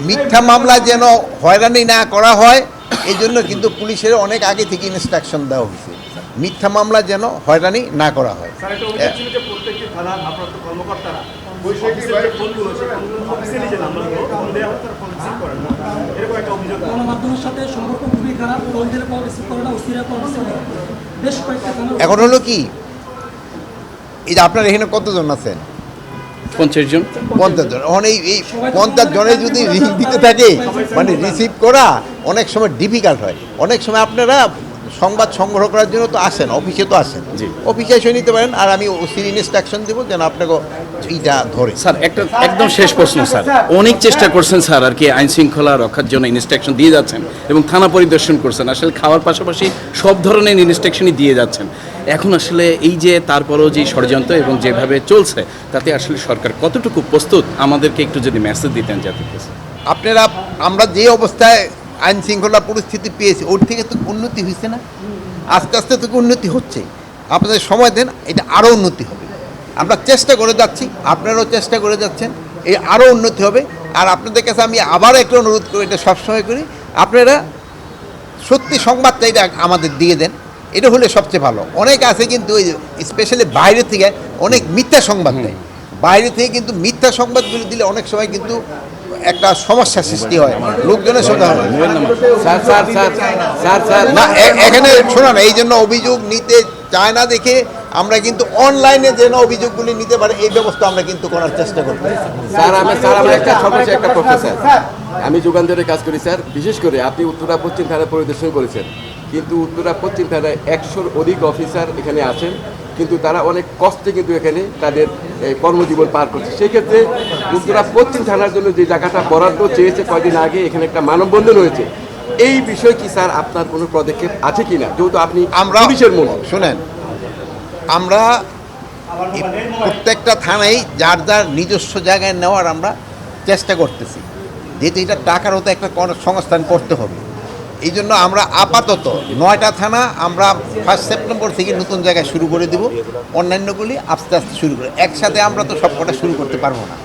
মিথ্যা মামলা যেন হয়রানি না করা হয় এই জন্য কিন্তু পুলিশের অনেক আগে থেকে ইনস্ট্রাকশন দেওয়া হয়েছে মিথ্যা মামলা যেন হয়রানি না করা হয়। এখন হলো কি এই যে আপনার এখানে কতজন আছেন? 50 জন। 50 জন। এখন এই 50 জনে যদি রিং দিতে থাকে মানে রিসিভ করা অনেক সময় ডিফিকাল্ট হয়। অনেক সময় আপনারা সংবাদ সংগ্রহ করার জন্য তো আসেন, অফিসে তো আসেন, অফিসে এসে নিতে পারেন। আর আমি ওসির ইনস্ট্রাকশন দেবো যেন আপনাকে এইটা ধরে। স্যার একটা একদম শেষ প্রশ্ন স্যার, অনেক চেষ্টা করছেন স্যার আর কি আইন শৃঙ্খলা রক্ষার জন্য ইনস্ট্রাকশন দিয়ে যাচ্ছেন এবং থানা পরিদর্শন করছেন, আসলে খাওয়ার পাশাপাশি সব ধরনের ইনস্ট্রাকশনই দিয়ে যাচ্ছেন। এখন আসলে এই যে তারপরও যে ষড়যন্ত্র এবং যেভাবে চলছে তাতে আসলে সরকার কতটুকু প্রস্তুত আমাদেরকে একটু যদি মেসেজ দিতেন যাতে। আপনারা আমরা যে অবস্থায় আইন শৃঙ্খলা পরিস্থিতি পেয়েছি ওর থেকে তো উন্নতি হয়েছে না, আস্তে আস্তে তো উন্নতি হচ্ছে। আপনাদের সময় দেন, এটা আরও উন্নতি হবে। আমরা চেষ্টা করে যাচ্ছি, আপনারাও চেষ্টা করে যাচ্ছেন, এই আরও উন্নতি হবে। আর আপনাদের কাছে আমি আবারও একটা অনুরোধ করি, এটা সবসময় করি, আপনারা সত্যি সংবাদটা এটা আমাদের দিয়ে দেন, এটা হলে সবচেয়ে ভালো। অনেক আছে কিন্তু ওই স্পেশালি বাইরে থেকে অনেক মিথ্যা সংবাদ দেয়, বাইরে থেকে কিন্তু মিথ্যা সংবাদগুলি দিলে অনেক সময় কিন্তু একটা সমস্যা সৃষ্টি হয়, লোকজনের সঙ্গে হয় না। এখানে শোনা না, এই জন্য অভিযোগ নিতে চায় না দেখে আমরা কিন্তু অনলাইনে যেন অভিযোগগুলি নিতে পারে এই ব্যবস্থা আমরা কিন্তু করার চেষ্টা করব। স্যার আমার একটা সর্বশেষ একটা প্রশ্ন স্যার, আমি যুগান্তরে কাজ করি স্যার। বিশেষ করে আপনি উত্তরা পশ্চিম থানা পরিদর্শন করেছেন, কিন্তু উত্তরা পশ্চিম থানায় 100-র অধিক অফিসার এখানে আছেন, কিন্তু তারা অনেক কষ্টে কিন্তু এখানে তাদের কর্মজীবন পার করছে। সেক্ষেত্রে উত্তরা পশ্চিম থানার জন্য যে জায়গাটা বরাদ্দ চেয়েছে কয়েকদিন আগে, এখানে একটা মানববন্ধন হয়েছে, এই বিষয়ে কি স্যার আপনার কোনো পদক্ষেপ আছে কি না? যেহেতু আপনি আমরা পুলিশের মন্ত্রী। শোনেন, আমরা প্রত্যেকটা থানায় যার যার নিজস্ব জায়গায় নেওয়ার আমরা চেষ্টা করতেছি, যেহেতু এটা টাকার হতো একটা সংস্থান করতে হবে। এই জন্য আমরা আপাতত 9টা থানা আমরা 1 সেপ্টেম্বর থেকে নতুন জায়গায় শুরু করে দেব, অন্যান্যগুলি আস্তে আস্তে শুরু করে। একসাথে আমরা তো সব কটা শুরু করতে পারবো না।